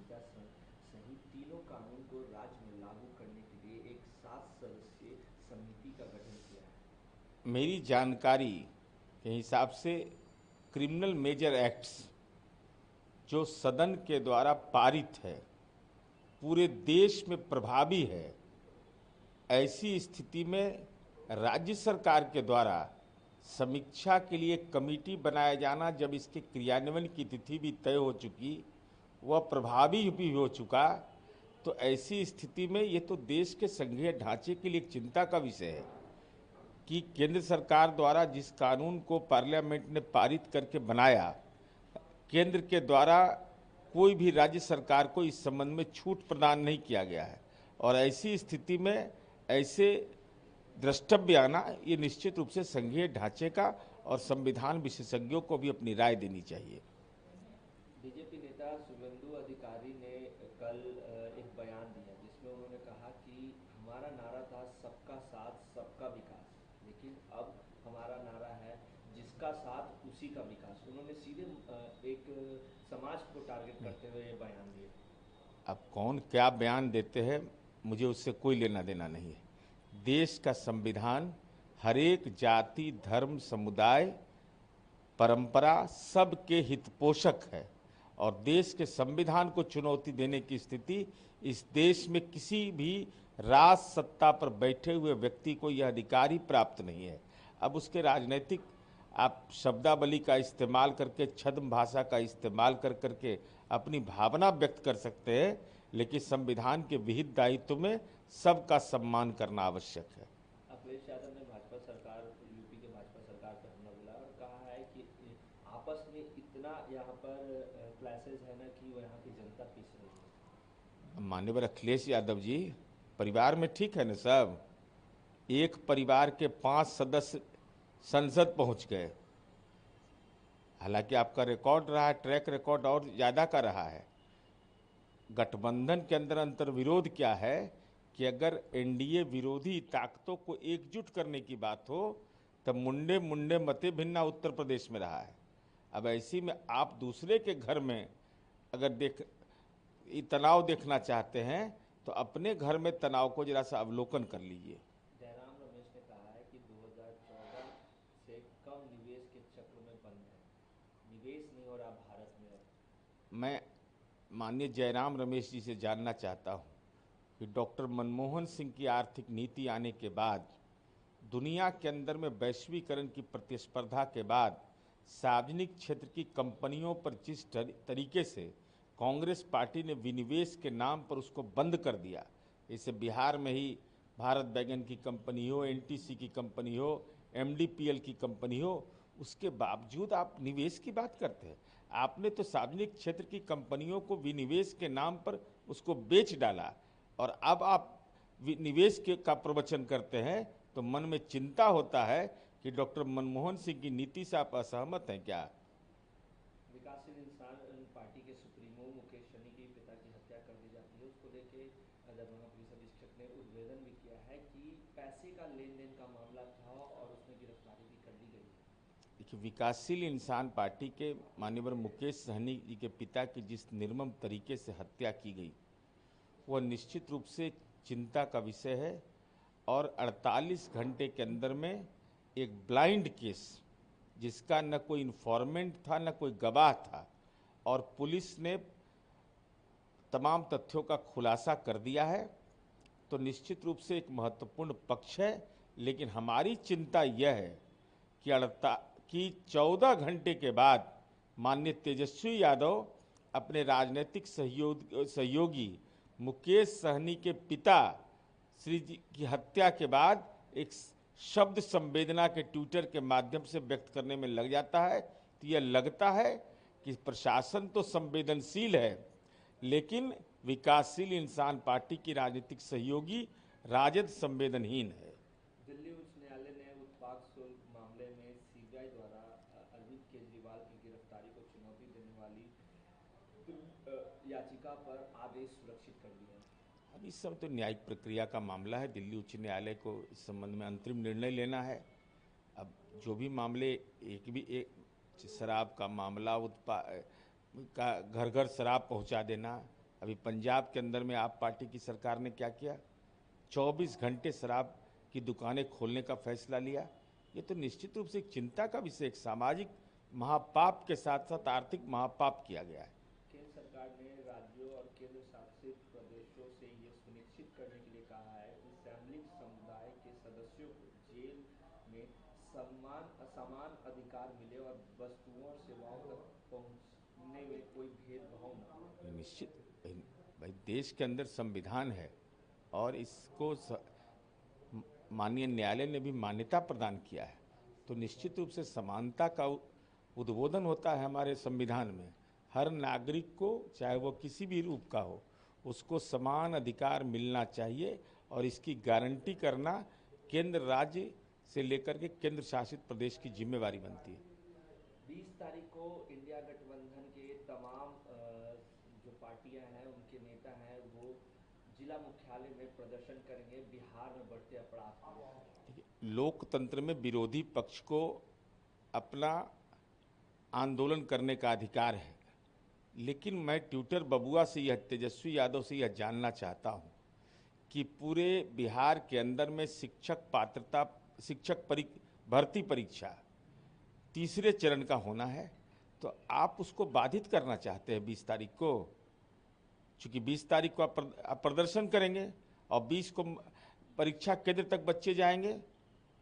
संहिता सहित तीनों कानून को राज्य में लागू करने के लिए एक 7 सदस्यीय समिति का गठन किया है। मेरी जानकारी के हिसाब से क्रिमिनल मेजर एक्ट्स जो सदन के द्वारा पारित है, पूरे देश में प्रभावी है, ऐसी स्थिति में राज्य सरकार के द्वारा समीक्षा के लिए कमेटी बनाया जाना, जब इसके क्रियान्वयन की तिथि भी तय हो चुकी, वह प्रभावी भी हो चुका, तो ऐसी स्थिति में ये तो देश के संघीय ढांचे के लिए एक चिंता का विषय है कि केंद्र सरकार द्वारा जिस कानून को पार्लियामेंट ने पारित करके बनाया, केंद्र के द्वारा कोई भी राज्य सरकार को इस संबंध में छूट प्रदान नहीं किया गया है, और ऐसी स्थिति में ऐसे द्रष्टव्य आना ये निश्चित रूप से संघीय ढांचे का और संविधान विशेषज्ञों को भी अपनी राय देनी चाहिए। बीजेपी नेता शुभेंदु अधिकारी ने कल एक बयान दिया जिसमें उन्होंने कहा कि हमारा नारा था सबका साथ सबका विकास, लेकिन अब हमारा नारा है जिसका साथ उसी का विकास। उन्होंने सीधे एक समाज को टारगेट करते हुए ये बयान दिए। अब कौन क्या बयान देते हैं, मुझे उससे कोई लेना देना नहीं है। देश का संविधान हर एक जाति, धर्म, समुदाय, परंपरा सबके हितपोषक है, और देश के संविधान को चुनौती देने की स्थिति इस देश में किसी भी राज सत्ता पर बैठे हुए व्यक्ति को यह अधिकार ही प्राप्त नहीं है। अब उसके राजनीतिक आप शब्दावली का इस्तेमाल करके, छद्म भाषा का इस्तेमाल कर करके अपनी भावना व्यक्त कर सकते हैं, लेकिन संविधान के विहित दायित्व में सबका सम्मान करना आवश्यक है। अखिलेश यादव ने भाजपा सरकार, यूपी के भाजपा सरकार पर हमला बोला और कहा है कि आपस में इतना यहाँ पर क्लैशेज है ना कि वो यहाँ की जनता पीस रही है। माननीय अखिलेश यादव जी, परिवार में ठीक है ना सब? एक परिवार के 5 सदस्य संसद पहुंच गए, हालांकि आपका रिकॉर्ड रहा है, ट्रैक रिकॉर्ड और ज़्यादा का रहा है। गठबंधन के अंदर अंतर्विरोध क्या है कि अगर एनडीए विरोधी ताकतों को एकजुट करने की बात हो, तब मुंडे मुंडे मते भिन्ना उत्तर प्रदेश में रहा है। अब ऐसी में आप दूसरे के घर में अगर तनाव देखना चाहते हैं, तो अपने घर में तनाव को जरा सा अवलोकन कर लीजिए। जयराम रमेश ने कहा है कि 2014 से कम निवेश के चक्र में बंद है, निवेश नहीं हो रहा भारत में। मैं माननीय जयराम रमेश जी से जानना चाहता हूं कि डॉक्टर मनमोहन सिंह की आर्थिक नीति आने के बाद, दुनिया के अंदर में वैश्वीकरण की प्रतिस्पर्धा के बाद, सार्वजनिक क्षेत्र की कंपनियों पर जिस तरीके से कांग्रेस पार्टी ने विनिवेश के नाम पर उसको बंद कर दिया, इसे बिहार में ही भारत बैगन की कंपनी हो, एनटीसी की कंपनी हो, एमडीपीएल की कंपनी हो, उसके बावजूद आप निवेश की बात करते हैं। आपने तो सार्वजनिक क्षेत्र की कंपनियों को विनिवेश के नाम पर उसको बेच डाला, और अब आप निवेश का प्रवचन करते हैं, तो मन में चिंता होता है कि डॉक्टर मनमोहन सिंह की नीति से आप असहमत हैं क्या? विकासशील इंसान पार्टी के सुप्रीमो मुकेश सहनी के पिता की हत्या कर दी जाती है, उसको लेके दरभंगा पुलिस अधीक्षक ने उद्भेदन भी किया है कि पैसे का लेन देन का मामला था और उसमें गिरफ्तारी भी कर दी गई है। देखिए, विकासशील इंसान पार्टी के माननीय मुकेश सहनी जी के पिता की जिस निर्मम तरीके से हत्या की गई, वह निश्चित रूप से चिंता का विषय है, और 48 घंटे के अंदर में एक ब्लाइंड केस, जिसका न कोई इन्फॉर्मेंट था न कोई गवाह था, और पुलिस ने तमाम तथ्यों का खुलासा कर दिया है, तो निश्चित रूप से एक महत्वपूर्ण पक्ष है। लेकिन हमारी चिंता यह है कि 14 घंटे के बाद माननीय तेजस्वी यादव अपने राजनीतिक सहयोगी मुकेश सहनी के पिता श्री जी की हत्या के बाद एक शब्द संवेदना के ट्विटर के माध्यम से व्यक्त करने में लग जाता है। तो यह लगता है कि प्रशासन तो संवेदनशील है, लेकिन विकासशील इंसान पार्टी की राजनीतिक सहयोगी राजद संवेदनहीन है। दिल्ली उच्च न्यायालय ने उत्पाद शुल्क मामले में सीबीआई द्वारा अरविंद केजरीवाल की गिरफ्तारी को चुनौती देने वाली याचिका पर आदेश सुरक्षित कर दिया है। अब इस समय तो न्यायिक प्रक्रिया का मामला है, दिल्ली उच्च न्यायालय को इस संबंध में अंतरिम निर्णय लेना है। अब जो भी मामले, एक शराब का मामला, का घर घर शराब पहुंचा देना, अभी पंजाब के अंदर में आप पार्टी की सरकार ने क्या किया, 24 घंटे शराब की दुकानें खोलने का फैसला लिया। ये तो निश्चित रूप से एक चिंता का विषय, एक सामाजिक महापाप के साथ साथ आर्थिक महापाप किया गया है। केंद्र सरकार ने राज्यों और केंद्र शासित प्रदेशों से ये सुनिश्चित करने के लिए कहा है कि सैमलिंग समुदाय के सदस्यों को जेल में समान अधिकार मिले और वस्तुओं और सेवाओं तक पहुंचने में कोई भेदभाव न हो। निश्चित भाई, देश के अंदर संविधान है और इसको माननीय न्यायालय ने भी मान्यता प्रदान किया है, तो निश्चित रूप से समानता का उद्बोधन होता है हमारे संविधान में। हर नागरिक को, चाहे वो किसी भी रूप का हो, उसको समान अधिकार मिलना चाहिए और इसकी गारंटी करना केंद्र राज्य से लेकर के केंद्र शासित प्रदेश की जिम्मेवारी बनती है। 20 तारीख को इंडिया गठबंधन के तमाम जो पार्टियां हैं, उनके नेता हैं, वो जिला मुख्यालय में प्रदर्शन करेंगे बिहार में बढ़ते अपराध को। लोकतंत्र में विरोधी पक्ष को अपना आंदोलन करने का अधिकार है, लेकिन मैं ट्विटर बबुआ से यह, तेजस्वी यादव से यह जानना चाहता हूं कि पूरे बिहार के अंदर में शिक्षक भर्ती परीक्षा तीसरे चरण का होना है, तो आप उसको बाधित करना चाहते हैं 20 तारीख को। चूंकि 20 तारीख को आप प्रदर्शन करेंगे और 20 को परीक्षा केंद्र तक बच्चे जाएंगे,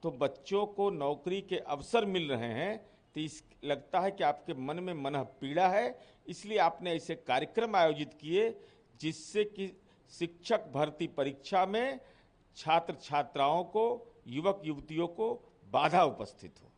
तो बच्चों को नौकरी के अवसर मिल रहे हैं, तो लगता है कि आपके मन में मनः पीड़ा है, इसलिए आपने ऐसे कार्यक्रम आयोजित किए जिससे कि शिक्षक भर्ती परीक्षा में छात्र छात्राओं को, युवक युवतियों को बाधा उपस्थित हो।